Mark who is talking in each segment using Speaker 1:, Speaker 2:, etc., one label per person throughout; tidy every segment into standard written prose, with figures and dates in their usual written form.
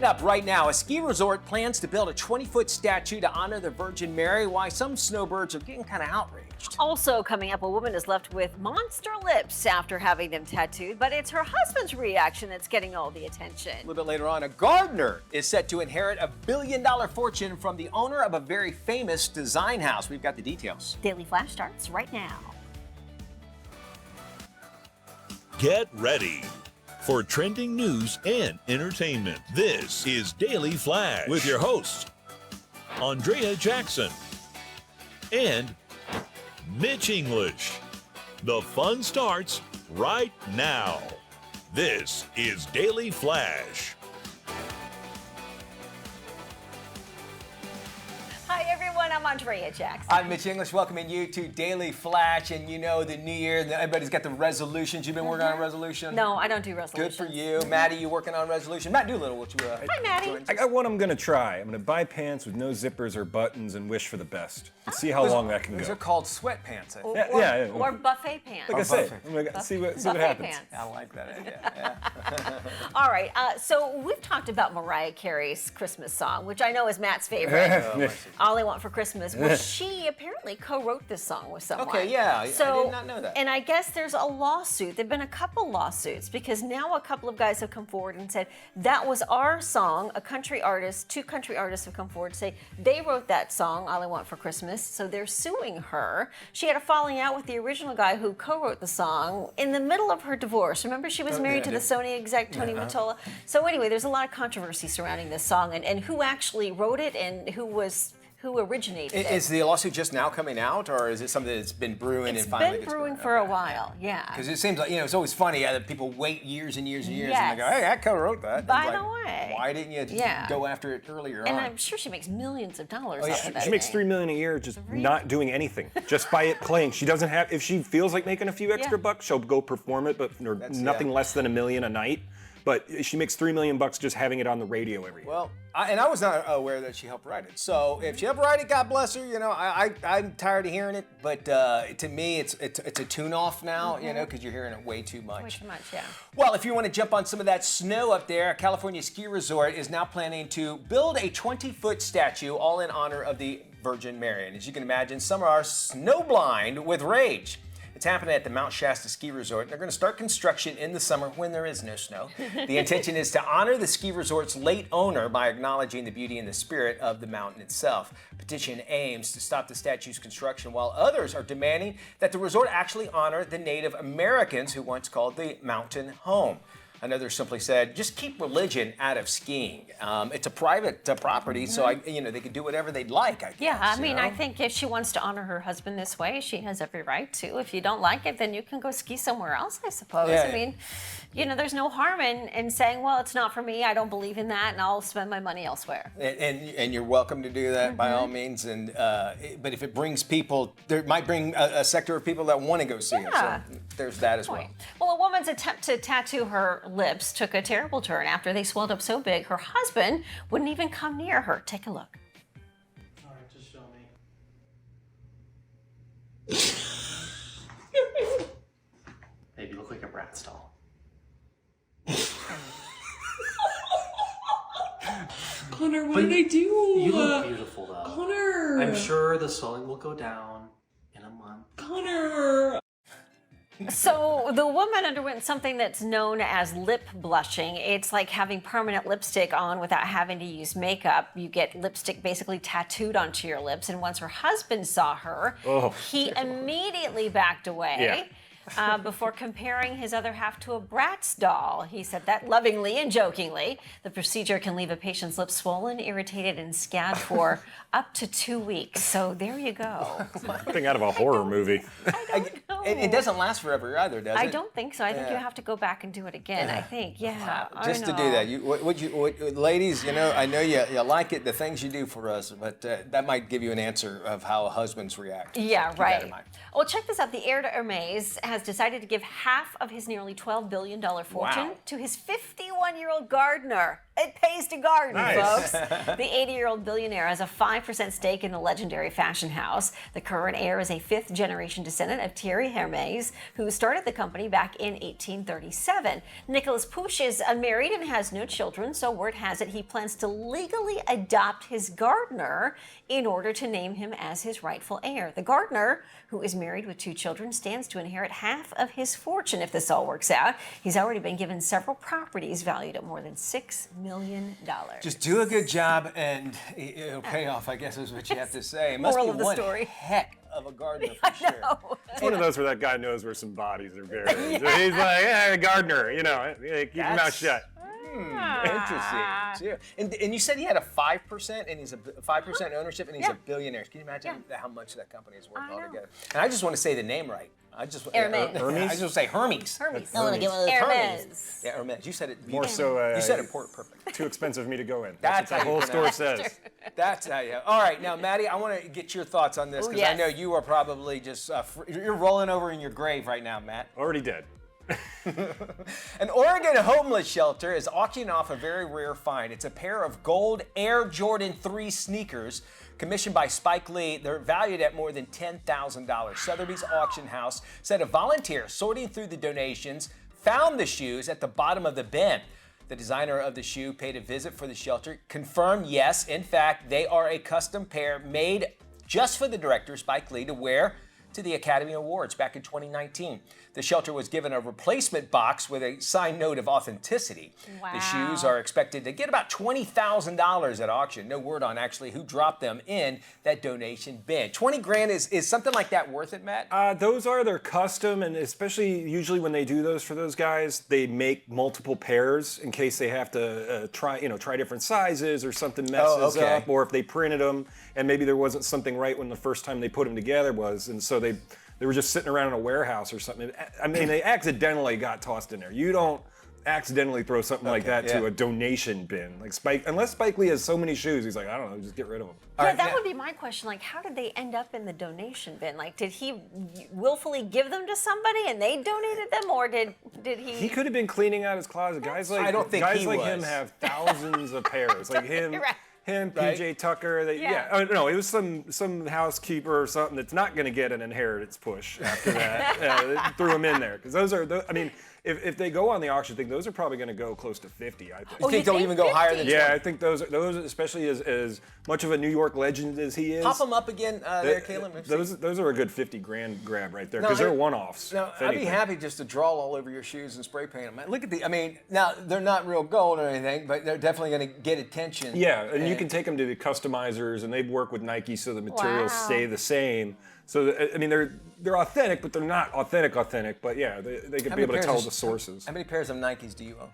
Speaker 1: Up right now, a ski resort plans to build a 20-foot statue to honor the Virgin Mary, why some snowbirds are getting kind of outraged.
Speaker 2: Also coming up, a woman is left with monster lips after having them tattooed, but it's her husband's reaction that's getting all the attention.
Speaker 1: A little bit later on, a gardener is set to inherit a billion-dollar fortune from the owner of a very famous design house. We've got the details.
Speaker 2: Daily Flash starts right now.
Speaker 3: Get ready for trending news and entertainment. This is Daily Flash with your hosts, Andrea Jackson and Mitch English. The fun starts right now. This is Daily Flash.
Speaker 2: Hi everyone, I'm Andrea Jackson.
Speaker 1: I'm Mitch English, welcoming you to Daily Flash. And you know, the new year, everybody's got the resolutions. You've been working on a resolution?
Speaker 2: No, I don't do resolutions.
Speaker 1: Good for you. Maddie, you working on a resolution? Matt Doolittle, what you
Speaker 2: Hi, Maddie.
Speaker 4: I got one I'm gonna try. I'm gonna buy pants with no zippers or buttons and wish for the best. And see how long that can
Speaker 1: Those
Speaker 4: go.
Speaker 1: are called sweatpants, I think.
Speaker 4: Yeah.
Speaker 2: Or buffet pants.
Speaker 4: Like I say, I'm gonna see what
Speaker 2: Buffet
Speaker 4: happens.
Speaker 2: pants.
Speaker 1: I like that idea. Yeah.
Speaker 2: All right, so we've talked about Mariah Carey's Christmas song, which I know is Matt's favorite. All I Want for Christmas. Well, she apparently co-wrote this song with someone.
Speaker 1: Okay, yeah, I did not know that.
Speaker 2: And I guess there's a lawsuit. There've been a couple lawsuits because now a couple of guys have come forward and said that was our song. A country artist, two country artists have come forward to say they wrote that song, All I Want for Christmas. So they're suing her. She had a falling out with the original guy who co-wrote the song in the middle of her divorce. Remember, she was married to the Sony exec Tony Mottola. So anyway, there's a lot of controversy surrounding this song and who actually wrote it and who originated it.
Speaker 1: Is the lawsuit just now coming out, or is it something that's been brewing
Speaker 2: It's
Speaker 1: and finally
Speaker 2: been
Speaker 1: gets
Speaker 2: brewing
Speaker 1: burned?
Speaker 2: for a while, yeah.
Speaker 1: Because it seems like, it's always funny that people wait years and years and years and they go,
Speaker 2: Yes.
Speaker 1: hey, I co-wrote that.
Speaker 2: By
Speaker 1: It's
Speaker 2: the way.
Speaker 1: why didn't you
Speaker 2: Yeah.
Speaker 1: go after it earlier
Speaker 2: And
Speaker 1: on?
Speaker 2: I'm sure she makes millions of dollars
Speaker 1: Oh, yeah.
Speaker 2: off of that
Speaker 4: She makes
Speaker 2: thing.
Speaker 4: $3 million a year just not doing anything, just by it playing. She doesn't have. If she feels like making a few extra bucks, she'll go perform it, but or nothing less than $1 million a night. But she makes $3 million just having it on the radio every year.
Speaker 1: Well, I was not aware that she helped write it. So if she helped write it, God bless her. I'm tired of hearing it, but to me, it's a tune-off now. Because you're hearing it way too much.
Speaker 2: Way too much, yeah.
Speaker 1: Well, if you want to jump on some of that snow up there, a California ski resort is now planning to build a 20-foot statue, all in honor of the Virgin Mary. And as you can imagine, some are snowblind with rage. It's happening at the Mount Shasta Ski Resort. They're going to start construction in the summer when there is no snow. The intention is to honor the ski resort's late owner by acknowledging the beauty and the spirit of the mountain itself. Petition aims to stop the statue's construction, while others are demanding that the resort actually honor the Native Americans who once called the mountain home. Another simply said, just keep religion out of skiing. It's a private property, so they can do whatever they'd like, I guess.
Speaker 2: Yeah, I mean, I think if she wants to honor her husband this way, she has every right to. If you don't like it, then you can go ski somewhere else, I suppose.
Speaker 1: Yeah.
Speaker 2: I mean, there's no harm in saying, well, it's not for me, I don't believe in that, and I'll spend my money elsewhere.
Speaker 1: And you're welcome to do that by all means. But if it brings people, there might bring a sector of people that want to go see it. So there's that as well.
Speaker 2: Well, a woman's attempt to tattoo her lips took a terrible turn after they swelled up so big her husband wouldn't even come near her. Take a look.
Speaker 5: All right, just show me. Babe, you look like a Bratz doll.
Speaker 6: Connor, what did I do?
Speaker 5: You look beautiful, though.
Speaker 6: Connor!
Speaker 5: I'm sure the swelling will go down in a month.
Speaker 6: Connor!
Speaker 2: So the woman underwent something that's known as lip blushing. It's like having permanent lipstick on without having to use makeup. You get lipstick basically tattooed onto your lips. And once her husband saw her, he immediately backed away. Before comparing his other half to a Bratz doll. He said that lovingly and jokingly. The procedure can leave a patient's lips swollen, irritated, and scabbed for up to 2 weeks. So there you go.
Speaker 4: Something out of a horror movie.
Speaker 2: I don't know.
Speaker 1: It doesn't last forever either, does it?
Speaker 2: I don't think so. I think you have to go back and do it again. I think,
Speaker 1: Just to do that, ladies, I know you like it, the things you do for us, but that might give you an answer of how husbands react.
Speaker 2: Yeah,
Speaker 1: Keep that in
Speaker 2: right.
Speaker 1: mind.
Speaker 2: Well, check this out. The heir to Hermes has decided to give half of his nearly $12 billion fortune to his 51-year-old gardener. It pays to garden,
Speaker 4: Nice.
Speaker 2: folks. The 80-year-old billionaire has a 5% stake in the legendary fashion house. The current heir is a fifth-generation descendant of Thierry Hermès, who started the company back in 1837. Nicolas Pouche is unmarried and has no children, so word has it he plans to legally adopt his gardener in order to name him as his rightful heir. The gardener, who is married with 2 children, stands to inherit half of his fortune if this all works out. He's already been given several properties valued at more than $6 million.
Speaker 1: Just do a good job and it'll pay off, I guess is what you have to say. It must
Speaker 2: Moral
Speaker 1: be
Speaker 2: of the
Speaker 1: one
Speaker 2: story.
Speaker 1: heck of a gardener for sure.
Speaker 4: It's one of those where that guy knows where some bodies are buried. So he's like, yeah, gardener, keep your mouth shut.
Speaker 1: Interesting too. And you said he had a 5% and he's a 5% ownership and he's a billionaire. Can you imagine how much that company is worth altogether? And I just want to say the name right.
Speaker 2: Hermès.
Speaker 1: I just want to say Hermes.
Speaker 2: Hermes.
Speaker 1: I want to give it
Speaker 2: Hermes.
Speaker 1: Yeah, Hermes. You said it
Speaker 4: More so,
Speaker 1: you said it perfect.
Speaker 4: too expensive for me to go in.
Speaker 1: That's
Speaker 4: what the
Speaker 1: how you
Speaker 4: whole store
Speaker 1: pronounce
Speaker 4: says.
Speaker 1: That's how you. All right, now Maddie, I want to get your thoughts on this because I
Speaker 2: yes.
Speaker 1: know you are probably just you're rolling over in your grave right now, Matt.
Speaker 4: Already dead.
Speaker 1: An Oregon homeless shelter is auctioning off a very rare find. It's a pair of gold Air Jordan 3 sneakers commissioned by Spike Lee. They're valued at more than $10,000. Sotheby's auction house said a volunteer sorting through the donations found the shoes at the bottom of the bin. The designer of the shoe paid a visit for the shelter, confirmed yes, in fact, they are a custom pair made just for the director, Spike Lee, to wear to the Academy Awards back in 2019. The shelter was given a replacement box with a signed note of authenticity.
Speaker 2: Wow.
Speaker 1: The shoes are expected to get about $20,000 at auction. No word on actually who dropped them in that donation bin. 20 grand is something like that worth it, Matt?
Speaker 4: Those are their custom, and especially usually when they do those for those guys, they make multiple pairs in case they have to try different sizes or something messes up, or if they printed them and maybe there wasn't something right when the first time they put them together was, and so they were just sitting around in a warehouse or something. I mean, they accidentally got tossed in there. You don't accidentally throw something like that to a donation bin. Like unless Spike Lee has so many shoes, he's like, I don't know, just get rid of them.
Speaker 2: Yeah, that would be my question. Like, how did they end up in the donation bin? Like, did he willfully give them to somebody and they donated them, or did he?
Speaker 4: He could have been cleaning out his closet. Guys like
Speaker 1: I don't think
Speaker 4: guys
Speaker 1: he
Speaker 4: like
Speaker 1: was.
Speaker 4: him have thousands of pairs. Like him.
Speaker 2: Right.
Speaker 4: Him,
Speaker 1: Right?
Speaker 4: PJ Tucker, no, it was some housekeeper or something that's not going to get an inheritance push after that. They threw him in there because those are. I mean, if they go on the auction thing, those are probably going to go close to 50. I think.
Speaker 1: You think they'll even go higher than 20?
Speaker 4: Yeah, I think those, especially as much of a New York legend as he is.
Speaker 1: Pop them up again there, Caleb.
Speaker 4: Those are a good 50 grand grab right there
Speaker 1: No,
Speaker 4: because they're
Speaker 1: I-
Speaker 4: one-offs.
Speaker 1: No,
Speaker 4: if
Speaker 1: I'd be
Speaker 4: anything.
Speaker 1: happy just to draw all over your shoes and spray paint them. Look at I mean, now they're not real gold or anything, but they're definitely going to get attention.
Speaker 4: Yeah, and you can take them to the customizers, and they work with Nike so the materials
Speaker 2: Wow.
Speaker 4: stay the same. So I mean, they're authentic, but they're not authentic. But yeah, they could be able to tell the sources.
Speaker 1: How many pairs of Nikes do you own?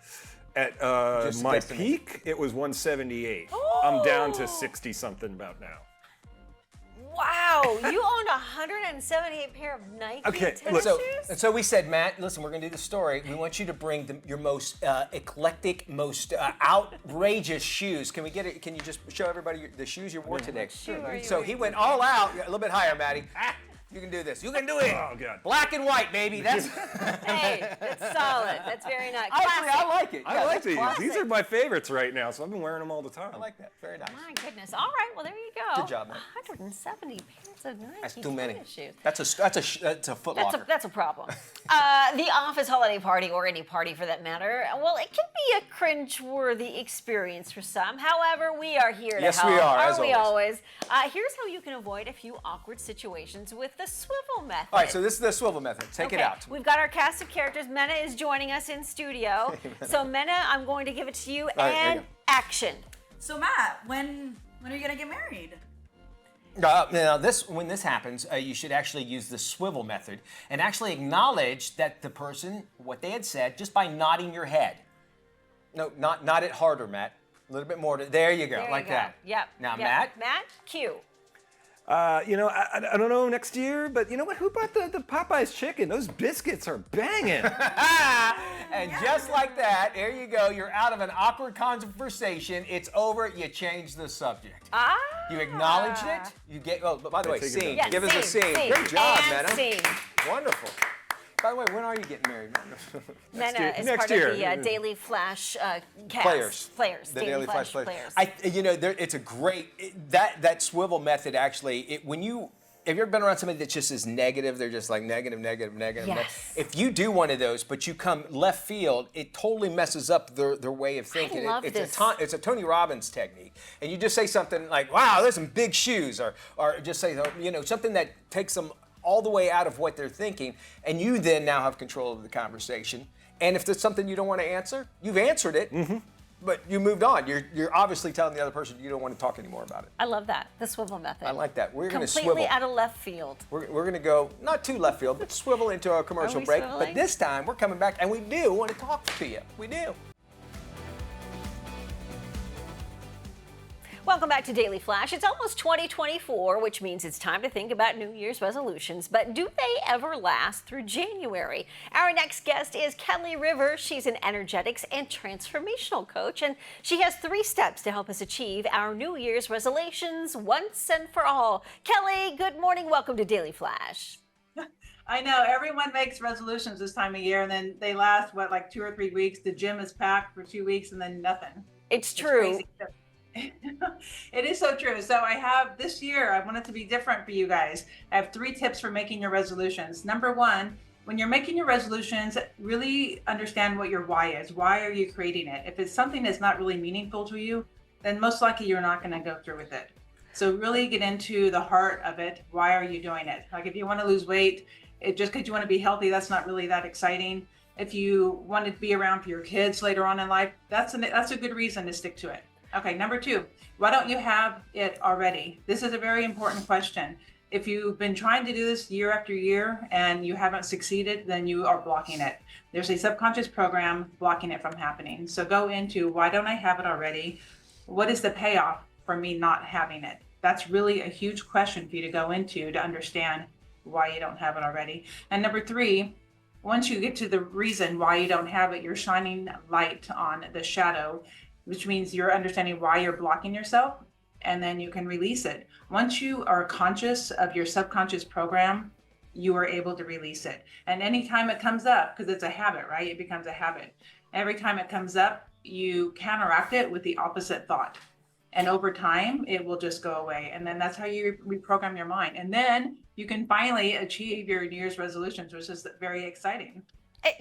Speaker 4: At
Speaker 1: Just
Speaker 4: my
Speaker 1: guesstimate.
Speaker 4: peak, it was 178. I'm down to 60 something about now.
Speaker 2: Wow, you owned 178 pair of Nike
Speaker 4: Okay,
Speaker 2: tennis
Speaker 4: look,
Speaker 2: shoes?
Speaker 1: So we said, Matt, listen, we're going to do the story. We want you to bring your most eclectic, most outrageous shoes. Can we get it? Can you just show everybody the shoes you wore today?
Speaker 2: are you
Speaker 1: So he went all out. A little bit higher, Maddie. You can do this. You can do it.
Speaker 4: Oh, God.
Speaker 1: Black and white, baby. That's.
Speaker 2: Hey, that's solid. That's very nice.
Speaker 1: Actually, I like it.
Speaker 4: I
Speaker 1: Yeah,
Speaker 4: like
Speaker 1: that's
Speaker 4: these.
Speaker 1: classic.
Speaker 4: These are my favorites right now, so I've been wearing them all the time.
Speaker 1: I like that. Very nice.
Speaker 2: My goodness. All right. Well, there you go.
Speaker 1: Good job, man.
Speaker 2: 170 pairs of Nike
Speaker 1: That's too many.
Speaker 2: tennis shoes.
Speaker 1: That's a Foot Locker.
Speaker 2: That's a problem. The office holiday party, or any party for that matter, well, it can be a cringe-worthy experience for some. However, we are here to
Speaker 1: Yes,
Speaker 2: help.
Speaker 1: we are,
Speaker 2: Aren't
Speaker 1: as
Speaker 2: we
Speaker 1: always.
Speaker 2: Here's how you can avoid a few awkward situations with the swivel method.
Speaker 1: All right, so this is the swivel method. Take it out.
Speaker 2: We've got our cast of characters. Mena is joining us in studio. So, Mena, I'm going to give it to you,
Speaker 1: right, there you
Speaker 2: and
Speaker 1: go.
Speaker 2: action.
Speaker 7: So Matt, when are you gonna get married?
Speaker 1: Now, when this happens, you should actually use the swivel method and actually acknowledge that the person, what they had said, just by nodding your head. No, nod it harder, Matt. A little bit more. There you go,
Speaker 2: There
Speaker 1: like
Speaker 2: you go.
Speaker 1: that.
Speaker 2: Yep.
Speaker 1: Now,
Speaker 2: yep.
Speaker 1: Matt.
Speaker 2: Cue.
Speaker 4: I don't know next year, but you know what? Who bought the Popeyes chicken? Those biscuits are banging.
Speaker 1: And just like that, there you go. You're out of an awkward conversation. It's over. You change the subject. You acknowledged it. You get. Oh, but by the way,
Speaker 4: take it
Speaker 1: scene.
Speaker 4: back.
Speaker 1: Give us a scene.
Speaker 2: scene.
Speaker 1: Great job,
Speaker 2: And
Speaker 1: Meta.
Speaker 2: scene.
Speaker 1: Wonderful. By the way, when are you getting married, man?
Speaker 2: Nana is
Speaker 4: Next
Speaker 2: part
Speaker 4: year.
Speaker 2: of the Daily Flash cast.
Speaker 1: Players. The Daily Flash players. It's a great that swivel method. Actually, when you have you ever been around somebody that just is negative? They're just like negative.
Speaker 2: Yes.
Speaker 1: If you do one of those, but you come left field, it totally messes up their way of thinking.
Speaker 2: love
Speaker 1: It's
Speaker 2: this.
Speaker 1: It's a Tony Robbins technique, and you just say something like, "Wow, there's some big shoes," or just say something that takes them all the way out of what they're thinking, and you then now have control of the conversation. And if there's something you don't want to answer, you've answered it. But you moved on. You're obviously telling the other person you don't want to talk anymore about it.
Speaker 2: I love that. The swivel method.
Speaker 1: I like that. We're going to
Speaker 2: Completely
Speaker 1: swivel.
Speaker 2: out of left field.
Speaker 1: We're going to go not too left field, but swivel into our commercial
Speaker 2: we
Speaker 1: break.
Speaker 2: swiveling?
Speaker 1: But this time we're coming back, and we do want to talk to you. We do.
Speaker 2: Welcome back to Daily Flash. It's almost 2024, which means it's time to think about New Year's resolutions. But do they ever last through January? Our next guest is Kelly Rivers. She's an energetics and transformational coach, and she has 3 steps to help us achieve our New Year's resolutions once and for all. Kelly, good morning. Welcome to Daily Flash.
Speaker 8: I know everyone makes resolutions this time of year, and then they last like 2 or 3 weeks. The gym is packed for 2 weeks, and then nothing.
Speaker 2: It's
Speaker 8: It's
Speaker 2: true.
Speaker 8: crazy. It is so true. So I have this year, I want it to be different for you guys. I have 3 tips for making your resolutions. Number 1, when you're making your resolutions, really understand what your why is. Why are you creating it? If it's something that's not really meaningful to you, then most likely you're not going to go through with it. So really get into the heart of it. Why are you doing it? Like if you want to lose weight, just because you want to be healthy, that's not really that exciting. If you want to be around for your kids later on in life, that's a good reason to stick to it. Okay, number 2, why don't you have it already? This is a very important question. If you've been trying to do this year after year and you haven't succeeded, then you are blocking it. There's a subconscious program blocking it from happening. So go into, why don't I have it already? What is the payoff for me not having it? That's really a huge question for you to go into to understand why you don't have it already. And number 3, once you get to the reason why you don't have it, you're shining light on the shadow, which means you're understanding why you're blocking yourself, and then you can release it. Once you are conscious of your subconscious program, you are able to release it. And anytime it comes up, because it's a habit, right? It becomes a habit. Every time it comes up, you counteract it with the opposite thought. And over time, it will just go away. And then that's how you reprogram your mind. And then you can finally achieve your New Year's resolutions, which is very exciting.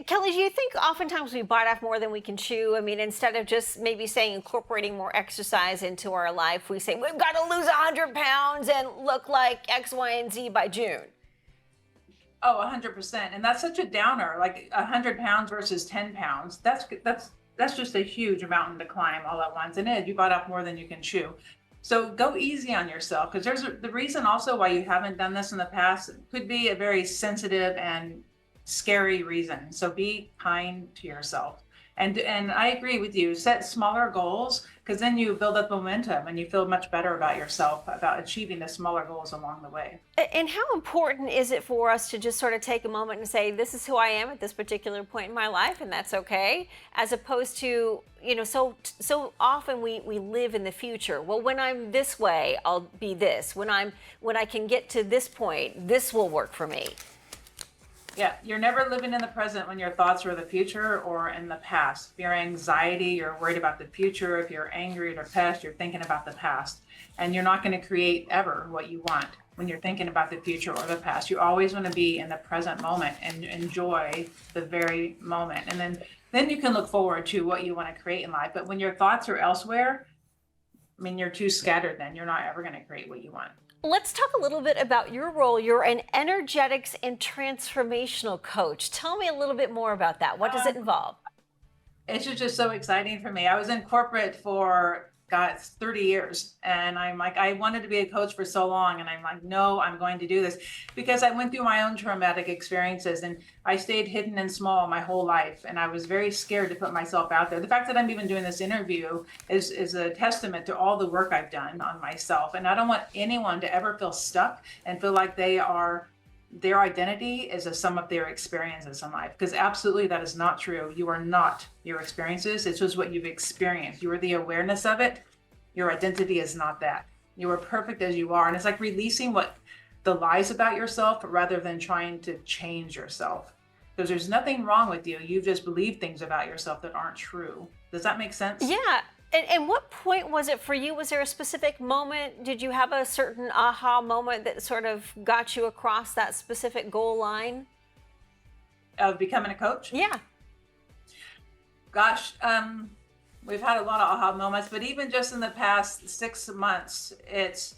Speaker 2: Kelly, do you think oftentimes we bite off more than we can chew? I mean, instead of just maybe saying incorporating more exercise into our life, we say we've got to lose 100 pounds and look like X, Y, and Z by June.
Speaker 8: Oh, 100%. And that's such a downer, like 100 pounds versus 10 pounds. That's just a huge mountain to climb all at once. And you bite off more than you can chew. So go easy on yourself, because the reason also why you haven't done this in the past could be a very sensitive and scary reason. So be kind to yourself. And I agree with you. Set smaller goals, because then you build up momentum and you feel much better about yourself, about achieving the smaller goals along the way.
Speaker 2: And how important is it for us to just sort of take a moment and say, this is who I am at this particular point in my life, and that's okay, as opposed to, so often we live in the future. Well, when I'm this way, I'll be this. When I can get to this point, this will work for me.
Speaker 8: Yeah, you're never living in the present when your thoughts are the future or in the past. If you're anxiety, you're worried about the future. If you're angry or depressed, you're thinking about the past. And you're not going to create ever what you want when you're thinking about the future or the past. You always want to be in the present moment and enjoy the very moment. And then you can look forward to what you want to create in life. But when your thoughts are elsewhere, I mean, you're too scattered then. You're not ever going to create what you want.
Speaker 2: Let's talk a little bit about your role. You're an energetics and transformational coach. Tell me a little bit more about that. What does it involve?
Speaker 8: It's just so exciting for me. I was in corporate for 30 years. And I'm like, I wanted to be a coach for so long. And I'm like, no, I'm going to do this, because I went through my own traumatic experiences and I stayed hidden and small my whole life. And I was very scared to put myself out there. The fact that I'm even doing this interview is a testament to all the work I've done on myself. And I don't want anyone to ever feel stuck and feel like their identity is a sum of their experiences in life, because absolutely that is not true. You are not your experiences. It's just what you've experienced. You are the awareness of it. Your identity is not that. You are perfect as you are. And it's like releasing the lies about yourself rather than trying to change yourself. because there's nothing wrong with you. You just believe things about yourself that aren't true. Does that make sense?
Speaker 2: Yeah. And what point was it for you? Was there a specific moment? Did you have a certain aha moment that sort of got you across that specific goal line?
Speaker 8: Of becoming a coach?
Speaker 2: Yeah.
Speaker 8: Gosh, we've had a lot of aha moments, but even just in the past 6 months, it's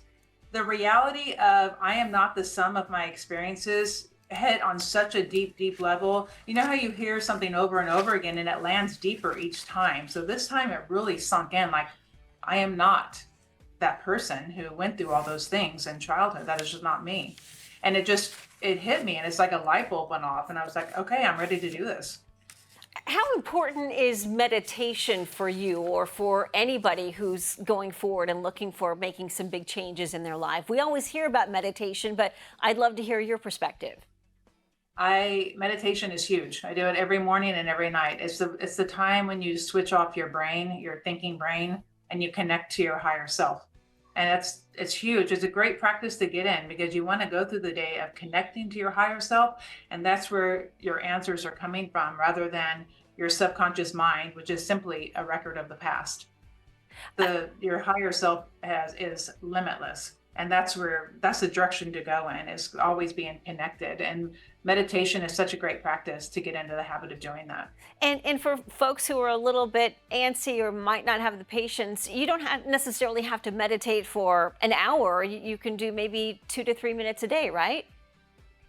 Speaker 8: the reality of I am not the sum of my experiences hit on such a deep, deep level. You know how you hear something over and over again and it lands deeper each time. So this time it really sunk in, like I am not that person who went through all those things in childhood. That is just not me. And it hit me, and it's like a light bulb went off, and I was like, okay, I'm ready to do this.
Speaker 2: How important is meditation for you or for anybody who's going forward and looking for making some big changes in their life? We always hear about meditation, but I'd love to hear your perspective.
Speaker 8: Meditation is huge. I do it every morning and every night. It's the time when you switch off your brain, your thinking brain, and you connect to your higher self. And it's huge. It's a great practice to get in because you want to go through the day of connecting to your higher self. And that's where your answers are coming from rather than your subconscious mind, which is simply a record of the past. Your higher self is limitless. And that's the direction to go in, is always being connected. And meditation is such a great practice to get into the habit of doing that.
Speaker 2: And for folks who are a little bit antsy or might not have the patience, you don't necessarily have to meditate for an hour. You can do maybe 2 to 3 minutes a day, right?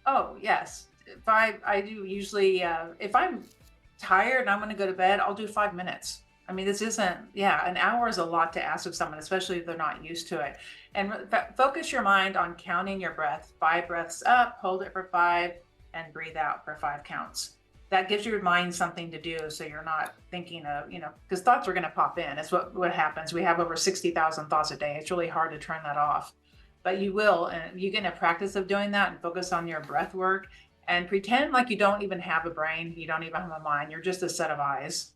Speaker 8: Oh, yes. If I do usually, if I'm tired and I'm going to go to bed, I'll do 5 minutes. I mean, this isn't, an hour is a lot to ask of someone, especially if they're not used to it. And focus your mind on counting your breath. 5 breaths up, hold it for 5, and breathe out for 5 counts. That gives your mind something to do so you're not thinking of, because thoughts are going to pop in. It's what happens. We have over 60,000 thoughts a day. It's really hard to turn that off. But you will, and you get in a practice of doing that and focus on your breath work and pretend like you don't even have a brain. You don't even have a mind. You're just a set of eyes.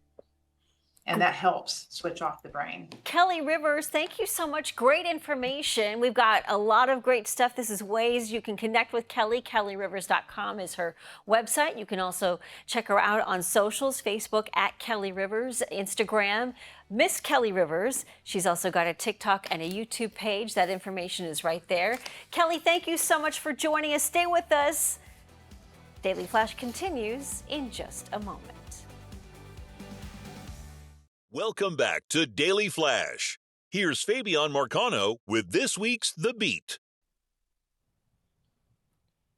Speaker 8: And that helps switch off the brain.
Speaker 2: Kelly Rivers, thank you so much. Great information. We've got a lot of great stuff. This is ways you can connect with Kelly. KellyRivers.com is her website. You can also check her out on socials, Facebook at Kelly Rivers, Instagram, Miss Kelly Rivers. She's also got a TikTok and a YouTube page. That information is right there. Kelly, thank you so much for joining us. Stay with us. Daily Flash continues in just a moment.
Speaker 3: Welcome back to Daily Flash. Here's Fabian Marcano with this week's The Beat.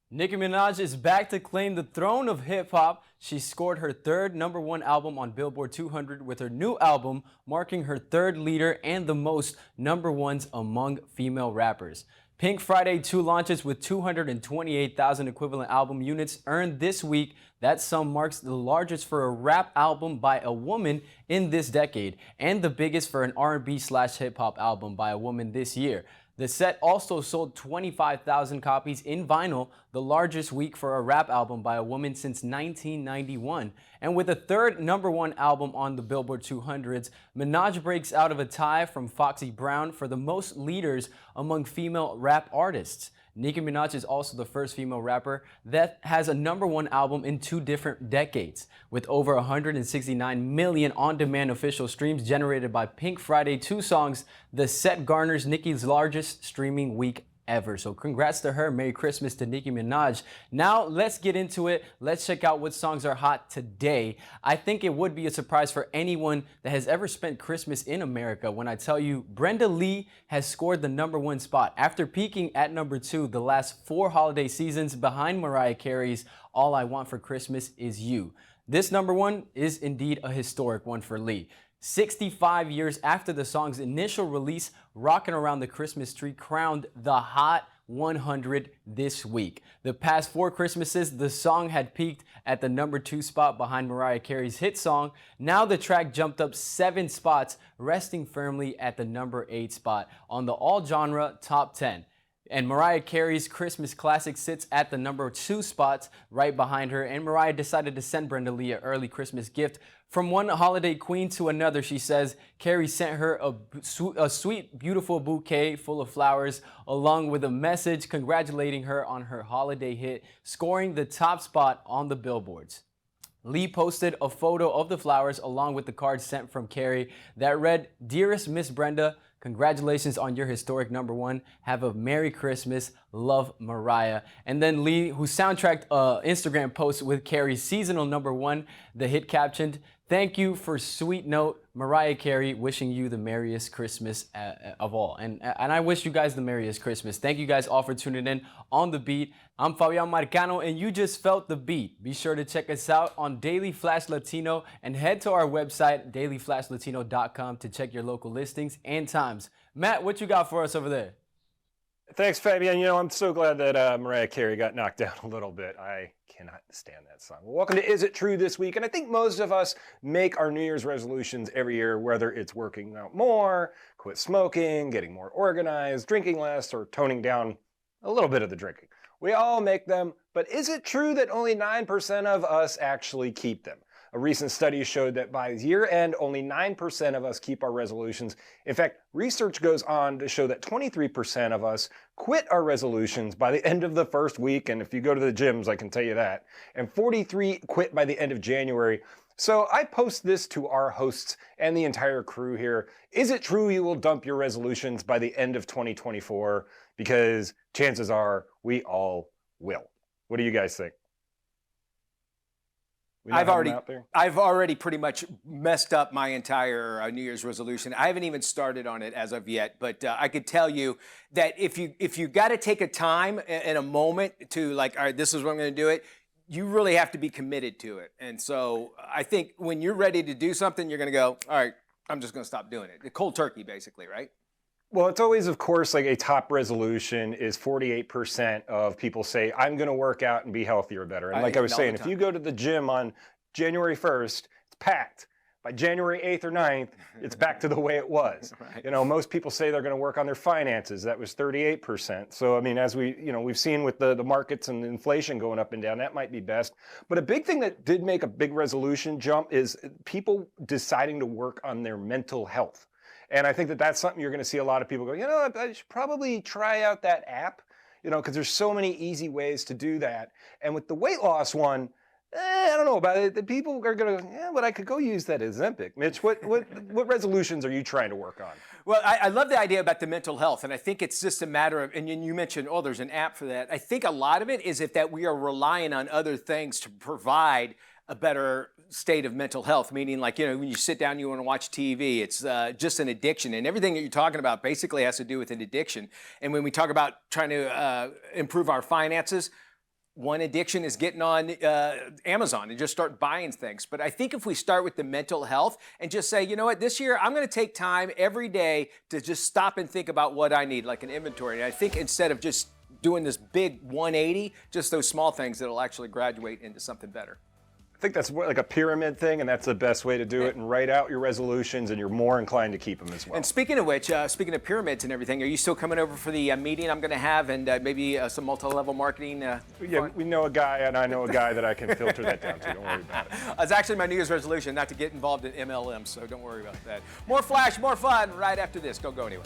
Speaker 9: Nicki Minaj is back to claim the throne of hip-hop. She scored her third #1 album on Billboard 200 with her new album, marking her third leader and the most #1s among female rappers. Pink Friday 2 launches with 228,000 equivalent album units earned this week. That sum marks the largest for a rap album by a woman in this decade and the biggest for an R&B/hip-hop album by a woman this year. The set also sold 25,000 copies in vinyl, the largest week for a rap album by a woman since 1991. And with a third #1 album on the Billboard 200s, Minaj breaks out of a tie from Foxy Brown for the most leaders among female rap artists. Nicki Minaj is also the first female rapper that has a #1 album in 2 different decades. With over 169 million on-demand official streams generated by Pink Friday 2 songs, the set garners Nicki's largest streaming week ever. So congrats to her. Merry Christmas to Nicki Minaj. Now let's get into it. Let's check out what songs are hot today. I think it would be a surprise for anyone that has ever spent Christmas in America when I tell you Brenda Lee has scored the #1 spot after peaking at #2 the last 4 holiday seasons behind Mariah Carey's All I Want for Christmas Is You. This #1 is indeed a historic one for Lee. 65 years after the song's initial release, Rockin' Around the Christmas Tree crowned the Hot 100 this week. The past 4 Christmases, the song had peaked at the #2 spot behind Mariah Carey's hit song. Now the track jumped up 7 spots, resting firmly at the #8 spot on the all-genre top 10. And Mariah Carey's Christmas classic sits at the #2 spot right behind her. And Mariah decided to send Brenda Lee an early Christmas gift. From one holiday queen to another, she says, Carey sent her a sweet, beautiful bouquet full of flowers, along with a message congratulating her on her holiday hit, scoring the top spot on the billboards. Lee posted a photo of the flowers along with the card sent from Carrie that read, "Dearest Miss Brenda, congratulations on your historic #1. Have a Merry Christmas. Love, Mariah." And then Lee, who soundtracked an Instagram post with Carrie's seasonal #1, the hit captioned, "Thank you for sweet note, Mariah Carey, wishing you the merriest Christmas of all." And I wish you guys the merriest Christmas. Thank you guys all for tuning in on The Beat. I'm Fabian Marcano, and you just felt the beat. Be sure to check us out on Daily Flash Latino and head to our website, dailyflashlatino.com, to check your local listings and times. Matt, what you got for us over there?
Speaker 4: Thanks, Fabian. You know, I'm so glad that Mariah Carey got knocked down a little bit. I cannot stand that song. Well, welcome to Is It True this week. And I think most of us make our New Year's resolutions every year, whether it's working out more, quit smoking, getting more organized, drinking less, or toning down a little bit of the drinking. We all make them, but is it true that only 9% of us actually keep them? A recent study showed that by year end, only 9% of us keep our resolutions. In fact, research goes on to show that 23% of us quit our resolutions by the end of the first week. And if you go to the gyms, I can tell you that. And 43 quit by the end of January. So I post this to our hosts and the entire crew here. Is it true you will dump your resolutions by the end of 2024? Because chances are we all will. What do you guys think?
Speaker 1: I've already pretty much messed up my entire New Year's resolution. I haven't even started on it as of yet, but I could tell you that if you got to take a time and a moment to like, all right, this is when I'm going to do it, you really have to be committed to it. And so I think when you're ready to do something, you're going to go, all right, I'm just going to stop doing it. Cold turkey, basically, right?
Speaker 4: Well, it's always, of course, like a top resolution is 48% of people say, I'm going to work out and be healthier or better. And like I was saying, if you go to the gym on January 1st, it's packed. By January 8th or 9th, it's back to the way it was. Right. You know, most people say they're going to work on their finances. That was 38%. So, I mean, as we've seen with the markets and inflation going up and down, that might be best. But a big thing that did make a big resolution jump is people deciding to work on their mental health. And I think that that's something you're going to see a lot of people go, you know, I should probably try out that app, you know, because there's so many easy ways to do that. And with the weight loss one, I don't know about it. The people are going to, yeah, but I could go use that Ozempic. Mitch, what resolutions are you trying to work on?
Speaker 1: Well, I love the idea about the mental health, and I think it's just a matter of, and you mentioned, oh, there's an app for that. I think a lot of it is that we are relying on other things to provide a better state of mental health, meaning like, you know, when you sit down, you want to watch TV, it's just an addiction. And everything that you're talking about basically has to do with an addiction. And when we talk about trying to improve our finances, one addiction is getting on Amazon and just start buying things. But I think if we start with the mental health and just say, you know what, this year I'm going to take time every day to just stop and think about what I need, like an inventory. And I think instead of just doing this big 180, just those small things that'll actually graduate into something better.
Speaker 4: I think that's like a pyramid thing, and that's the best way to do it. And write out your resolutions, and you're more inclined to keep them as well.
Speaker 1: And speaking of which, speaking of pyramids and everything, are you still coming over for the meeting I'm going to have, and maybe some multi-level marketing?
Speaker 4: Yeah, we know a guy, and I know a guy that I can filter that down to. Don't worry about it.
Speaker 1: It's actually my New Year's resolution not to get involved in MLM, so don't worry about that. More Flash, more fun right after this. Don't go anywhere.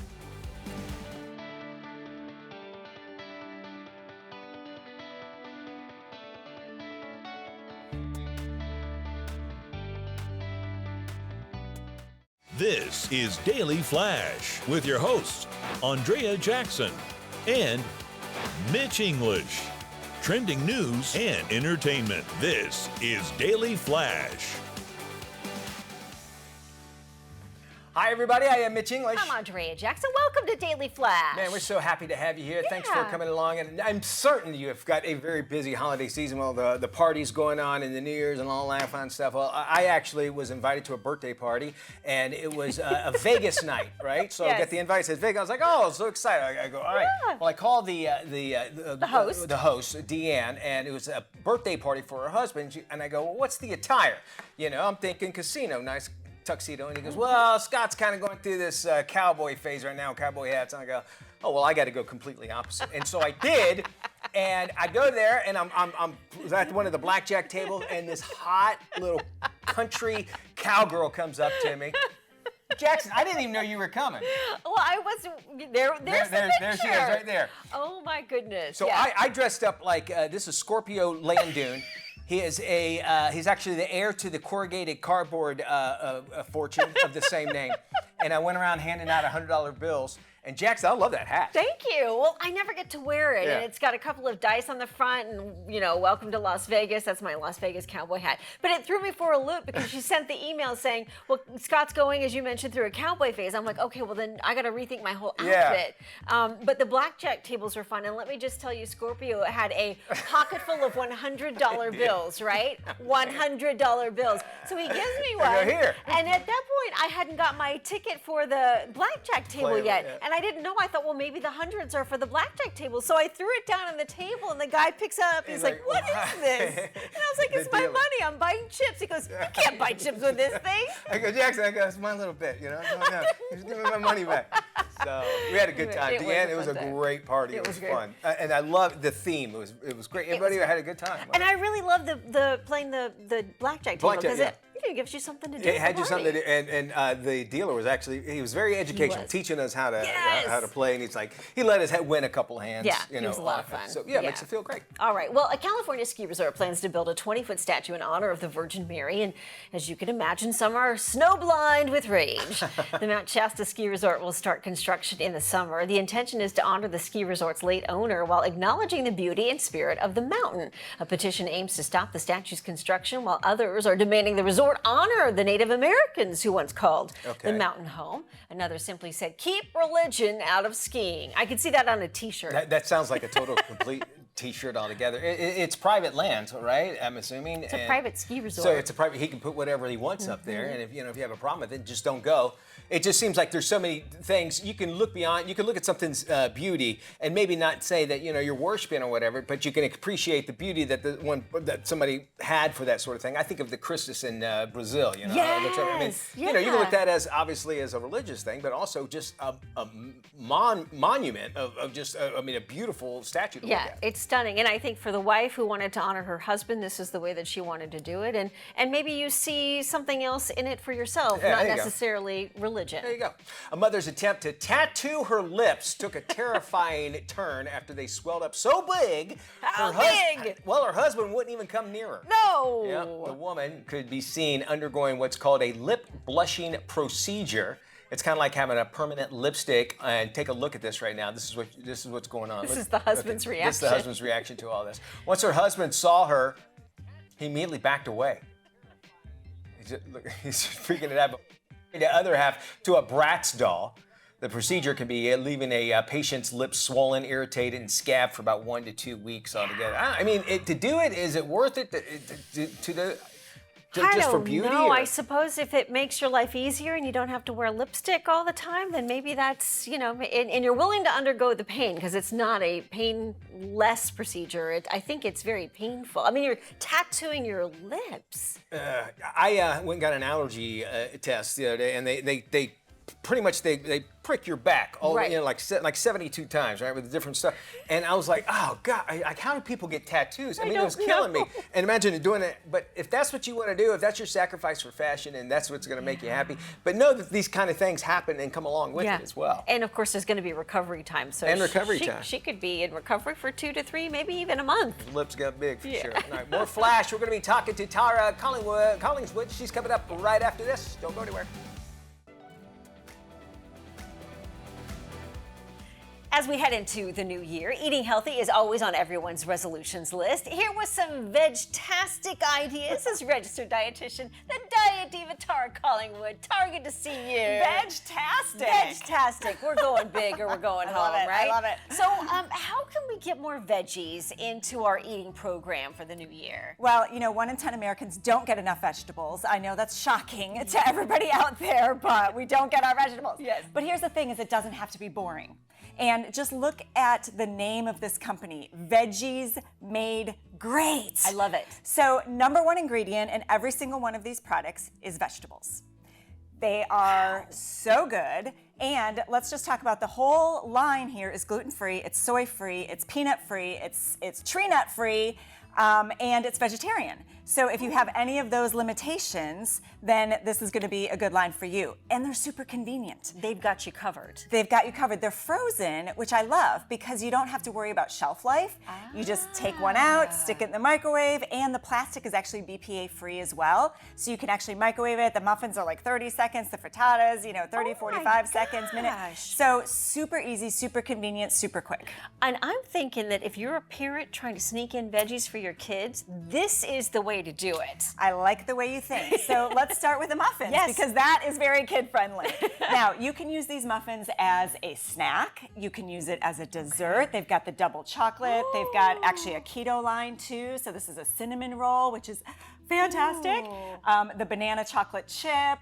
Speaker 3: This is Daily Flash with your hosts, Andrea Jackson and Mitch English. Trending news and entertainment. This is Daily Flash.
Speaker 1: Hi, everybody. I am Mitch English.
Speaker 2: I'm Andrea Jackson. Welcome to Daily Flash.
Speaker 1: Man, we're so happy to have you here.
Speaker 2: Yeah.
Speaker 1: Thanks for coming along. And I'm certain you have got a very busy holiday season with all the parties going on and the New Year's and all that fun stuff. Well, I actually was invited to a birthday party, and it was a Vegas night, right? So I get the invite. It says Vegas. I was like, oh, so excited. I go, all right. Yeah. Well, I called the host, Deanne, and it was a birthday party for her husband. And I go, well, what's the attire? You know, I'm thinking casino, nice tuxedo, and he goes, well, Scott's kind of going through this cowboy phase right now, cowboy hats. And I go, oh, well, I got to go completely opposite. And so I did, and I go there, and I'm at one of the blackjack tables, and this hot little country cowgirl comes up to me. Jackson, I didn't even know you were coming.
Speaker 2: Well, I was there. There
Speaker 1: she is, right there.
Speaker 2: Oh my goodness!
Speaker 1: So I dressed up like this is Scorpio Land Dune. He is he's actually the heir to the corrugated cardboard fortune of the same name. And I went around handing out $100 bills. And Jackson, I love that hat.
Speaker 2: Thank you. Well, I never get to wear it,
Speaker 1: Yeah.
Speaker 2: and it's got a couple of dice on the front, and welcome to Las Vegas. That's my Las Vegas cowboy hat. But it threw me for a loop because she sent the email saying, "Well, Scott's going, as you mentioned, through a cowboy phase." I'm like, okay, well then I got to rethink my whole outfit. But the blackjack tables were fun, and let me just tell you, Scorpio had a pocket full of $100 bills, right? $100 bills. So he gives me one,
Speaker 1: Here.
Speaker 2: and at that point, I hadn't got my ticket for the blackjack table yet.
Speaker 1: Yeah.
Speaker 2: And I didn't know. I thought, well, maybe the hundreds are for the blackjack table. So I threw it down on the table, and the guy picks up. He's like, "What is this?" And I was like, "It's my
Speaker 1: dealer.
Speaker 2: money. I'm buying chips." He goes, "You can't buy chips with this thing."
Speaker 1: I go, Jackson, it's my little bit, No, just give me my money back. So we had a good time. Deanne, it was a great party. It was
Speaker 2: great.
Speaker 1: fun. And I loved the theme. It was great. Everybody had a good time.
Speaker 2: And I really love the playing the blackjack table because
Speaker 1: Blackjack,
Speaker 2: it gives you something to do.
Speaker 1: It
Speaker 2: at
Speaker 1: had
Speaker 2: the
Speaker 1: you something
Speaker 2: party.
Speaker 1: to do, and the dealer was he was very educational,
Speaker 2: was.
Speaker 1: teaching us how to
Speaker 2: Yes.
Speaker 1: play, and he let us win a couple hands.
Speaker 2: Yeah, it was a lot of fun.
Speaker 1: So it makes it feel great.
Speaker 2: All right. Well, a California ski resort plans to build a 20-foot statue in honor of the Virgin Mary, and as you can imagine, some are snowblind with rage. The Mount Shasta Ski Resort will start construction in the summer. The intention is to honor the ski resort's late owner while acknowledging the beauty and spirit of the mountain. A petition aims to stop the statue's construction, while others are demanding the resort honor the Native Americans who once called the mountain home. Another simply said, "Keep religion out of skiing." I could see that on a T-shirt.
Speaker 1: That sounds like a total complete T-shirt altogether. It's private land, right? I'm assuming.
Speaker 2: It's a private ski resort.
Speaker 1: So it's a private. He can put whatever he wants up there, and if you have a problem with it, just don't go. It just seems like there's so many things you can look beyond. You can look at something's beauty and maybe not say that you're worshiping or whatever, but you can appreciate the beauty that somebody had for that sort of thing. I think of the Christus in Brazil.
Speaker 2: Yes.
Speaker 1: You can look at that as obviously as a religious thing, but also just a monument of just a beautiful statue to look at.
Speaker 2: It's stunning. And I think for the wife who wanted to honor her husband, this is the way that she wanted to do it. And maybe you see something else in it for yourself,
Speaker 1: Yeah,
Speaker 2: not
Speaker 1: there you go.
Speaker 2: necessarily religion.
Speaker 1: There you go. A mother's attempt to tattoo her lips took a terrifying turn after they swelled up so big.
Speaker 2: How big?
Speaker 1: Well, her husband wouldn't even come near her.
Speaker 2: No!
Speaker 1: Yep. The woman could be seen undergoing what's called a lip blushing procedure. It's kind of like having a permanent lipstick. And take a look at this right now. This is what's going on.
Speaker 2: This is the husband's reaction.
Speaker 1: This is the husband's reaction to all this. Once her husband saw her, he immediately backed away. He's freaking it out. The other half to a Bratz doll. The procedure can be leaving a patient's lips swollen, irritated, and scabbed for about 1 to 2 weeks altogether. I mean, to do it, is it worth it just for beauty?
Speaker 2: No,
Speaker 1: or?
Speaker 2: I suppose if it makes your life easier and you don't have to wear lipstick all the time, then maybe that's, and you're willing to undergo the pain because it's not a painless procedure. I think it's very painful. I mean, you're tattooing your lips.
Speaker 1: I went and got an allergy test the other day, and they pretty much they prick your back all
Speaker 2: Right.
Speaker 1: like 72 times, right, with different stuff. And I was like, oh God, how do people get tattoos? I mean, it was
Speaker 2: don't
Speaker 1: killing
Speaker 2: know.
Speaker 1: me. And imagine doing it. But if that's what you want to do, if that's your sacrifice for fashion, and that's what's going to make you happy, but know that these kind of things happen and come along with it as well.
Speaker 2: And of course, there's going to be recovery time. So
Speaker 1: recovery time.
Speaker 2: She could be in recovery for 2 to 3, maybe even a month.
Speaker 1: Lips got big for sure. All right, more Flash. We're going to be talking to Tara Collingswood. She's coming up right after this. Don't go anywhere.
Speaker 2: As we head into the new year, eating healthy is always on everyone's resolutions list. Here with some veg-tastic ideas is registered dietitian, the Diet Diva Tara Collingwood. Tara, good to see you.
Speaker 7: Veg-tastic.
Speaker 2: Veg-tastic. We're going big or we're going home,
Speaker 7: love it,
Speaker 2: right?
Speaker 7: I love it.
Speaker 2: So, how can we get more veggies into our eating program for the new year?
Speaker 7: Well, 1 in 10 Americans don't get enough vegetables. I know that's shocking to everybody out there, but we don't get our vegetables.
Speaker 2: Yes.
Speaker 7: But here's the thing is it doesn't have to be boring. And just look at the name of this company, Veggies Made Great.
Speaker 2: I love it.
Speaker 7: So #1 ingredient in every single one of these products is vegetables. They are so good. And let's just talk about the whole line here is gluten-free, it's soy-free, it's peanut-free, it's tree nut-free, and it's vegetarian. So if you have any of those limitations, then this is going to be a good line for you. And they're super convenient.
Speaker 2: They've got you covered.
Speaker 7: They've got you covered. They're frozen, which I love because you don't have to worry about shelf life. You just take one out, stick it in the microwave, and the plastic is actually BPA free as well. So you can actually microwave it. The muffins are like 30 seconds, the frittatas, 30, 45 seconds, minute. So super easy, super convenient, super quick.
Speaker 2: And I'm thinking that if you're a parent trying to sneak in veggies for your kids, this is the way to do it.
Speaker 7: I like the way you think. So let's start with the muffins
Speaker 2: Yes.
Speaker 7: because that is very kid friendly. Now, you can use these muffins as a snack. You can use it as a dessert. They've got the double chocolate. They've got actually a keto line too. So this is a cinnamon roll, which is fantastic. The banana chocolate chip.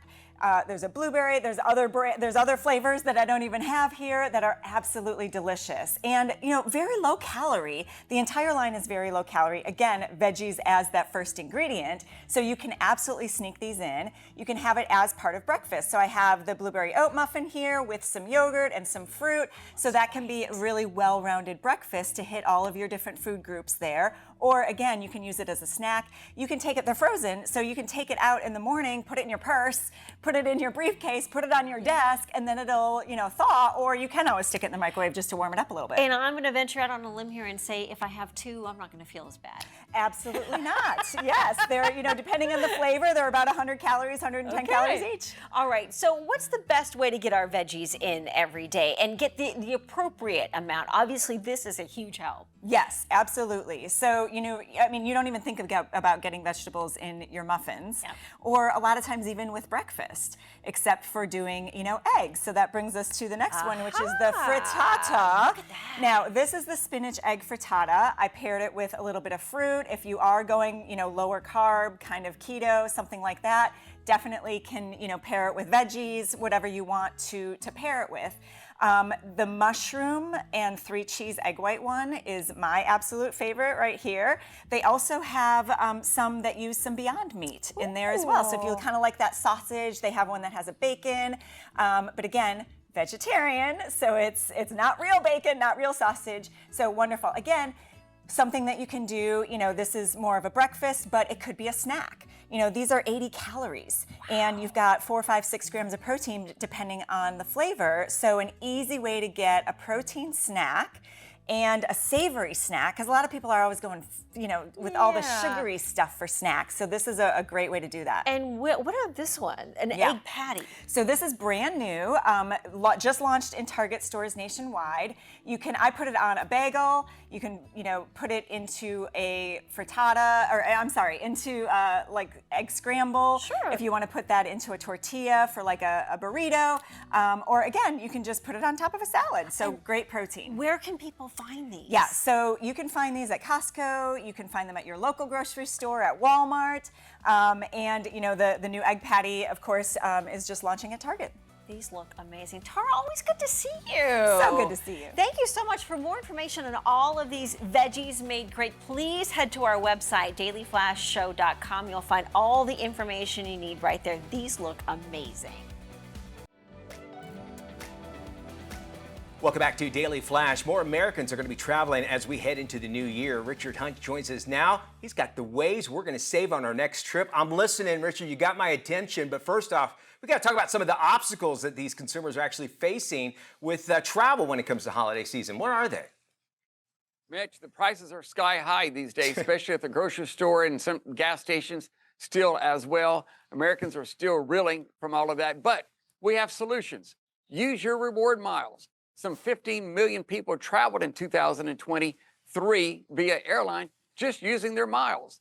Speaker 7: There's a blueberry, there's other flavors that I don't even have here that are absolutely delicious. And, very low calorie. The entire line is very low calorie. Again, veggies as that first ingredient. So you can absolutely sneak these in. You can have it as part of breakfast. So I have the blueberry oat muffin here with some yogurt and some fruit. So that can be a really well-rounded breakfast to hit all of your different food groups there. Or again, you can use it as a snack. You can take it, they're frozen, so you can take it out in the morning, put it in your purse, put it in your briefcase, put it on your desk, and then it'll, thaw, or you can always stick it in the microwave just to warm it up a little bit.
Speaker 2: And I'm going to venture out on a limb here and say if I have two, I'm not going to feel as bad.
Speaker 7: Absolutely not. Yes, they're, depending on the flavor, they're about 100 calories, 110 calories each.
Speaker 2: All right, so what's the best way to get our veggies in every day and get the appropriate amount? Obviously, this is a huge help.
Speaker 7: Yes, absolutely. So, you don't even think about getting vegetables in your muffins, or a lot of times even with breakfast, except for doing, eggs. So that brings us to the next one, which is the frittata.
Speaker 2: Look at that.
Speaker 7: Now, this is the spinach egg frittata. I paired it with a little bit of fruit. If you are going, lower carb, kind of keto, something like that, definitely can, pair it with veggies, whatever you want to pair it with. The mushroom and 3 cheese egg white one is my absolute favorite right here. They also have some that use some Beyond Meat in there as well. So if you kind of like that sausage, they have one that has a bacon. But again, vegetarian, so it's not real bacon, not real sausage. So wonderful. Again, something that you can do, this is more of a breakfast, but it could be a snack. These are 80 calories, and you've got 4, 5, 6 grams of protein depending on the flavor. So an easy way to get a protein snack and a savory snack, because a lot of people are always going, with all the sugary stuff for snacks. So this is a great way to do that.
Speaker 2: And what about this one? An egg patty.
Speaker 7: So this is brand new, just launched in Target stores nationwide. I put it on a bagel. You can, put it into a frittata, into like egg scramble.
Speaker 2: Sure.
Speaker 7: If you want to put that into a tortilla for like a burrito, or again, you can just put it on top of a salad. So great protein.
Speaker 2: Where can people find these?
Speaker 7: Yeah, so you can find these at Costco. You can find them at your local grocery store, at Walmart, and the new egg patty, of course, is just launching at Target.
Speaker 2: These look amazing. Tara, always good to see you.
Speaker 7: So good to see you.
Speaker 2: Thank you so much. For more information on all of these veggies made great, please head to our website, dailyflashshow.com. You'll find all the information you need right there. These look amazing.
Speaker 1: Welcome back to Daily Flash. More Americans are going to be traveling as we head into the new year. Richard Hunt joins us now. He's got the ways we're going to save on our next trip. I'm listening, Richard. You got my attention. But first off, we got to talk about some of the obstacles that these consumers are actually facing with travel when it comes to holiday season. What are they?
Speaker 10: Mitch, the prices are sky high these days, especially at the grocery store and some gas stations still as well. Americans are still reeling from all of that, but we have solutions. Use your reward miles. Some 15 million people traveled in 2023 via airline just using their miles.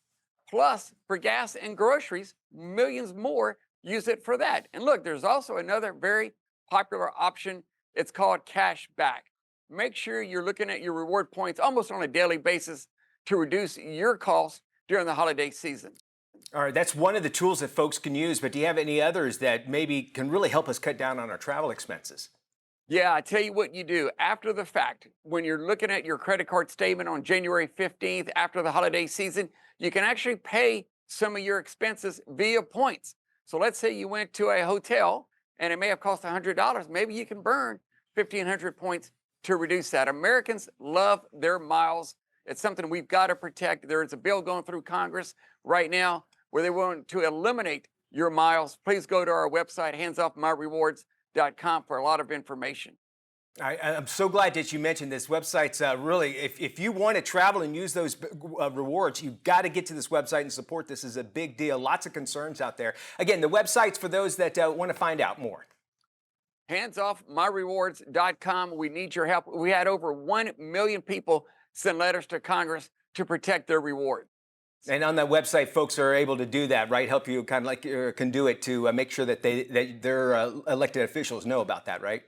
Speaker 10: Plus, for gas and groceries, millions more use it for that. And look, there's also another very popular option. It's called cash back. Make sure you're looking at your reward points almost on a daily basis to reduce your costs during the holiday season.
Speaker 1: All right, that's one of the tools that folks can use, but do you have any others that maybe can really help us cut down on our travel expenses?
Speaker 10: Yeah, I tell you what you do after the fact. When you're looking at your credit card statement on January 15th after the holiday season, you can actually pay some of your expenses via points. So let's say you went to a hotel and it may have cost $100. Maybe you can burn 1,500 points to reduce that. Americans love their miles. It's something we've got to protect. There is a bill going through Congress right now where they want to eliminate your miles. Please go to our website, handsoffmyrewards.com, for a lot of information.
Speaker 1: I'm so glad that you mentioned this. Website's really, if you want to travel and use those rewards, you've got to get to this website and support this. Is a big deal. Lots of concerns out there. Again, the website's for those that want to find out more.
Speaker 10: Handsoffmyrewards.com. We need your help. We had over 1 million people send letters to Congress to protect their reward.
Speaker 1: And on that website, folks are able to do that, right? Help you kind of like your conduit to make sure that their elected officials know about that, right?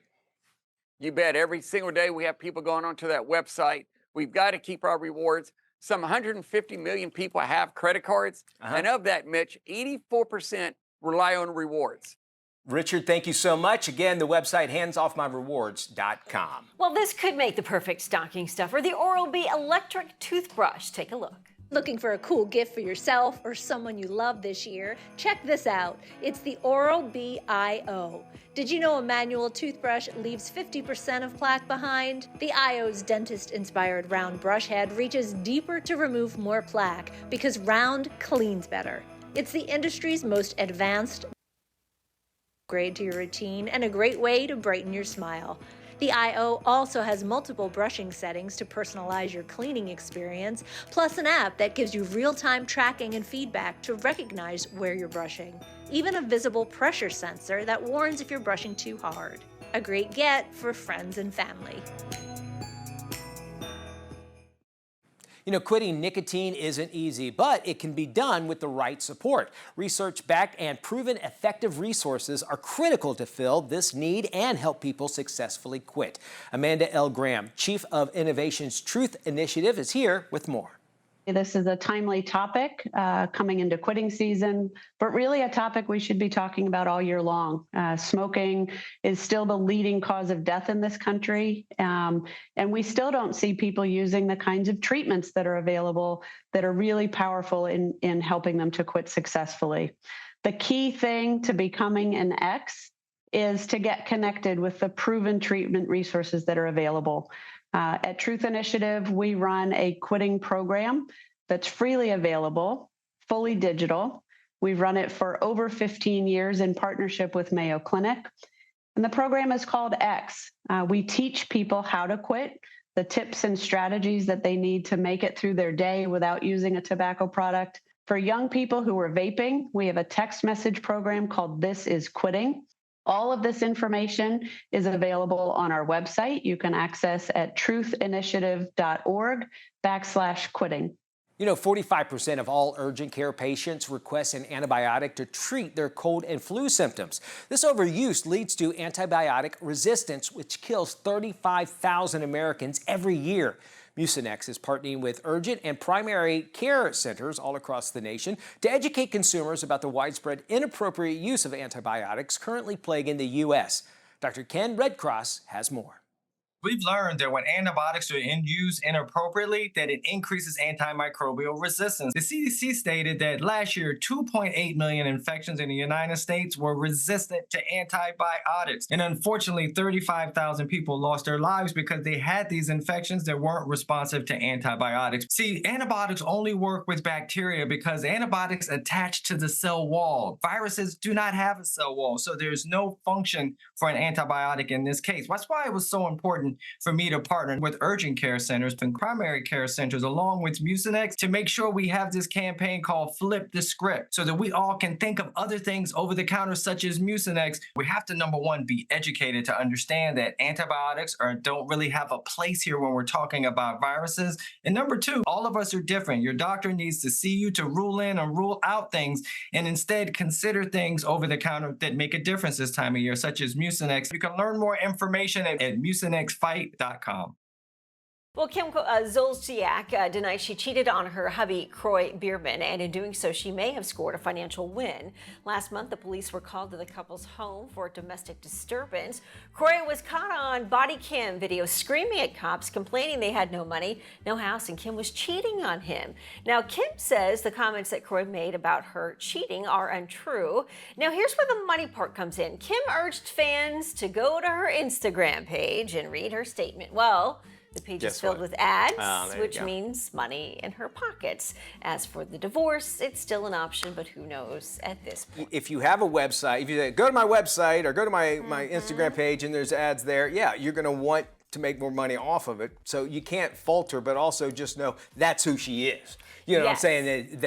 Speaker 10: You bet. Every single day we have people going onto that website. We've got to keep our rewards. Some 150 million people have credit cards. And of that, Mitch, 84% rely on rewards.
Speaker 1: Richard, thank you so much. Again, the website, handsoffmyrewards.com.
Speaker 2: Well, this could make the perfect stocking stuffer, the Oral-B electric toothbrush. Take a look.
Speaker 11: Looking for a cool gift for yourself or someone you love this year? Check this out. It's the Oral-B iO. Did you know a manual toothbrush leaves 50% of plaque behind? The iO's dentist-inspired round brush head reaches deeper to remove more plaque because round cleans better. It's the industry's most advanced upgrade to your routine and a great way to brighten your smile. The iO also has multiple brushing settings to personalize your cleaning experience, plus an app that gives you real-time tracking and feedback to recognize where you're brushing. Even a visible pressure sensor that warns if you're brushing too hard. A great get for friends and family.
Speaker 1: You know, quitting nicotine isn't easy, but it can be done with the right support. Research-backed and proven effective resources are critical to fill this need and help people successfully quit. Amanda L. Graham, Chief of Innovation's Truth Initiative, is here with more.
Speaker 12: This is a timely topic coming into quitting season, but really a topic we should be talking about all year long. Smoking is still the leading cause of death in this country, and we still don't see people using the kinds of treatments that are available that are really powerful in helping them to quit successfully. The key thing to becoming an X is to get connected with the proven treatment resources that are available. At Truth Initiative, we run a quitting program that's freely available, fully digital. We've run it for over 15 years in partnership with Mayo Clinic. And the program is called X. We teach people how to quit, the tips and strategies that they need to make it through their day without using a tobacco product. For young people who are vaping, we have a text message program called This Is Quitting. All of this information is available on our website. You can access at truthinitiative.org/quitting.
Speaker 1: You know, 45% of all urgent care patients request an antibiotic to treat their cold and flu symptoms. This overuse leads to antibiotic resistance, which kills 35,000 Americans every year. Mucinex is partnering with urgent and primary care centers all across the nation to educate consumers about the widespread inappropriate use of antibiotics currently plaguing the U.S. Dr. Ken Redcross has more.
Speaker 13: We've learned that when antibiotics are used inappropriately, that it increases antimicrobial resistance. The CDC stated that last year, 2.8 million infections in the United States were resistant to antibiotics. And unfortunately, 35,000 people lost their lives because they had these infections that weren't responsive to antibiotics. See, antibiotics only work with bacteria because antibiotics attach to the cell wall. Viruses do not have a cell wall, so there's no function for an antibiotic in this case. That's why it was so important for me to partner with urgent care centers and primary care centers along with Mucinex to make sure we have this campaign called Flip the Script so that we all can think of other things over the counter such as Mucinex. We have to, number one, be educated to understand that antibiotics don't really have a place here when we're talking about viruses. And number two, all of us are different. Your doctor needs to see you to rule in and rule out things and instead consider things over the counter that make a difference this time of year, such as Mucinex. You can learn more information at Mucinexfight.com.
Speaker 2: Well, Kim Zolciak denies she cheated on her hubby, Kroy Bierman, and in doing so, she may have scored a financial win. Last month, the police were called to the couple's home for a domestic disturbance. Kroy was caught on body cam video screaming at cops, complaining they had no money, no house, and Kim was cheating on him. Now, Kim says the comments that Kroy made about her cheating are untrue. Now, here's where the money part comes in. Kim urged fans to go to her Instagram page and read her statement. Well, The page
Speaker 1: Guess
Speaker 2: is filled
Speaker 1: what?
Speaker 2: with ads,
Speaker 1: there you
Speaker 2: which
Speaker 1: go.
Speaker 2: means money in her pockets. As for the divorce, it's still an option, but who knows at this point.
Speaker 1: If you have a website, if you say, go to my website or go to my Instagram page and there's ads there, yeah, you're going to want to make more money off of it. So you can't falter, but also just know that's who she is. You know what I'm
Speaker 2: Yes.
Speaker 1: saying?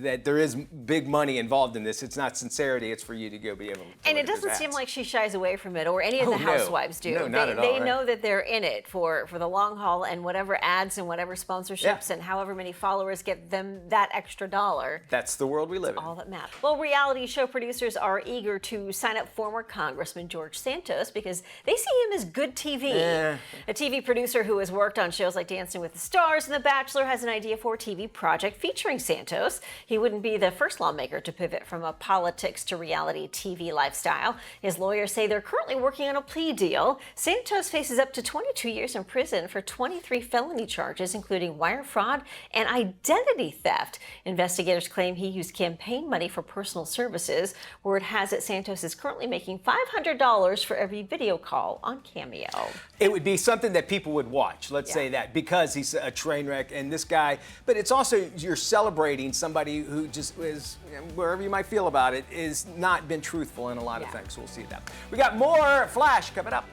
Speaker 1: That there is big money involved in this. It's not sincerity. It's for you to go be able to
Speaker 2: And
Speaker 1: look
Speaker 2: it
Speaker 1: at those
Speaker 2: doesn't seem
Speaker 1: ads.
Speaker 2: like she shies away from it, or any of the
Speaker 1: Oh, no.
Speaker 2: housewives do.
Speaker 1: No, not
Speaker 2: they
Speaker 1: at all,
Speaker 2: they
Speaker 1: right.
Speaker 2: know that they're in it for the long haul, and whatever ads and whatever sponsorships and however many followers get them that extra dollar.
Speaker 1: That's the world we live in.
Speaker 2: All that matters. Well, reality show producers are eager to sign up former Congressman George Santos because they see him as good TV.
Speaker 1: Yeah.
Speaker 2: A TV producer who has worked on shows like Dancing with the Stars and The Bachelor has an idea for a TV project featuring Santos. He wouldn't be the first lawmaker to pivot from a politics to reality TV lifestyle. His lawyers say they're currently working on a plea deal. Santos faces up to 22 years in prison for 23 felony charges, including wire fraud and identity theft. Investigators claim he used campaign money for personal services. Word has it Santos is currently making $500 for every video call on Cameo.
Speaker 1: It would be something that people would watch, let's say that, because he's a train wreck and this guy, but it's also you're celebrating somebody who just is, wherever you might feel about it, is not been truthful in a lot of things. So we'll see that. We got more Flash coming up.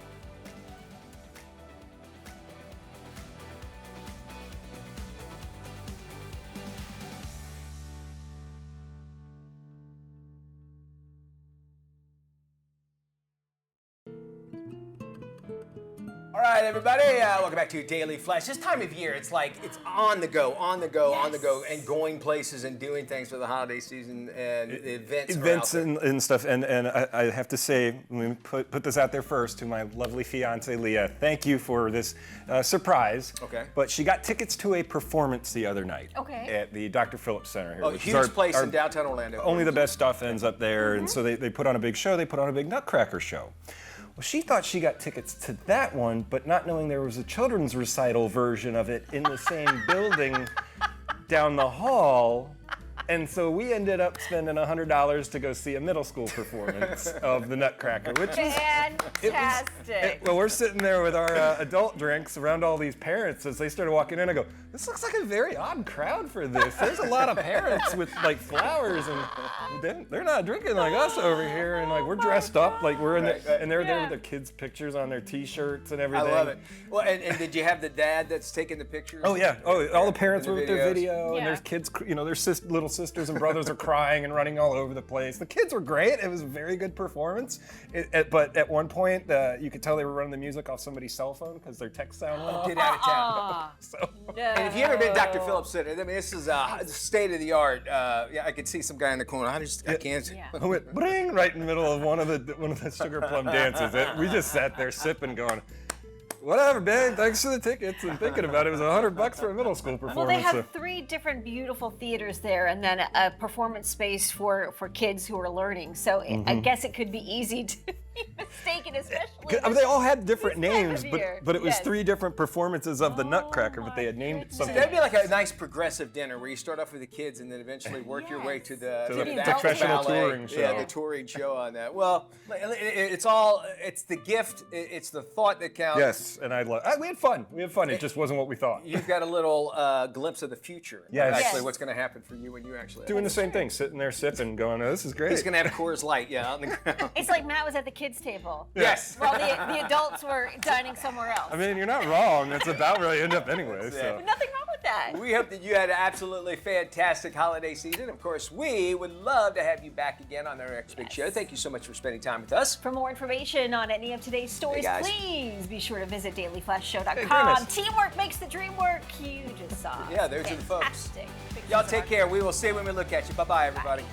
Speaker 1: All right, everybody, welcome back to Daily Flash. This time of year, it's like it's on the go, on the go, on the go, and going places and doing things for the holiday season and the events.
Speaker 4: Events and stuff. And I have to say, let me put this out there first to my lovely fiance, Leah. Thank you for this surprise.
Speaker 1: Okay.
Speaker 4: But she got tickets to a performance the other night.
Speaker 2: Okay.
Speaker 4: At the Dr. Phillips Center here.
Speaker 1: Oh,
Speaker 4: which is
Speaker 1: huge place in downtown Orlando.
Speaker 4: Only the best stuff ends up there. And so they put on a big show. They put on a big Nutcracker show. Well, she thought she got tickets to that one, but not knowing there was a children's recital version of it in the same building down the hall. And so we ended up spending $100 to go see a middle school performance of the Nutcracker, which is
Speaker 2: fantastic.
Speaker 4: well, we're sitting there with our adult drinks around all these parents as they started walking in. I go, this looks like a very odd crowd for this. There's a lot of parents with like flowers, and they're not drinking like us over here. And like we're dressed up, like we're in the, and they're there with their kids' pictures on their T-shirts and everything.
Speaker 1: I love it. Well, and did you have the dad that's taking the pictures?
Speaker 4: Oh yeah. Oh, all the parents
Speaker 1: And
Speaker 4: were
Speaker 1: the
Speaker 4: with their
Speaker 1: videos.
Speaker 4: video, and there's kids. You know, their little sisters and brothers are crying and running all over the place. The kids were great. It was a very good performance. But at one point, you could tell they were running the music off somebody's cell phone because their text sound went off.
Speaker 1: Get out of town.
Speaker 4: So.
Speaker 1: And if you ever been to Dr. Phillips Center, I mean, this is state of the art. Yeah, I could see some guy in the corner. I can't.
Speaker 4: I went bring right in the middle of one of the Sugar Plum dances. We just sat there sipping, going, whatever, babe. Thanks for the tickets. And thinking about it, it was $100 for a middle school performance.
Speaker 2: Well, they have 3 different beautiful theaters there, and then a performance space for kids who are learning. So I guess it could be easy to be mistaken, especially.
Speaker 4: I mean, they all had different names,
Speaker 2: time of year.
Speaker 4: but it was
Speaker 2: Yes.
Speaker 4: 3 different performances of the Nutcracker, but they had named it
Speaker 1: So
Speaker 4: something.
Speaker 1: that'd be like a nice progressive dinner where you start off with the kids and then eventually work your way to the
Speaker 4: professional
Speaker 1: ballet.
Speaker 4: touring show.
Speaker 1: Yeah, the touring show on that. Well, it's the gift, it's the thought that counts.
Speaker 4: Yes, and we had fun. We had fun. It just wasn't what we thought.
Speaker 1: You've got a little glimpse of the future.
Speaker 4: Yes.
Speaker 1: Actually,
Speaker 4: Yes.
Speaker 1: what's going to happen for you when you actually
Speaker 4: Doing the same thing, sitting there sipping, going, oh, this is great.
Speaker 1: He's going to have Coors Light, out on the ground.
Speaker 2: It's like Matt was at the kids' table.
Speaker 1: Yes.
Speaker 2: While the adults were dining somewhere else.
Speaker 4: I mean, you're not wrong. That's about where I end up anyway.
Speaker 1: Yeah.
Speaker 4: So.
Speaker 2: But nothing wrong with that.
Speaker 1: We hope that you had an absolutely fantastic holiday season. Of course, we would love to have you back again on our next big show. Thank you so much for spending time with us.
Speaker 2: For more information on any of today's stories,
Speaker 1: guys.
Speaker 2: please be sure to visit dailyflashshow.com.
Speaker 1: Hey, goodness.
Speaker 2: Teamwork makes the dream work. You just saw.
Speaker 1: Yeah, those are the folks.
Speaker 2: Fantastic.
Speaker 1: Y'all take care. We will see you when we look at you. Bye-bye, everybody.
Speaker 2: Bye.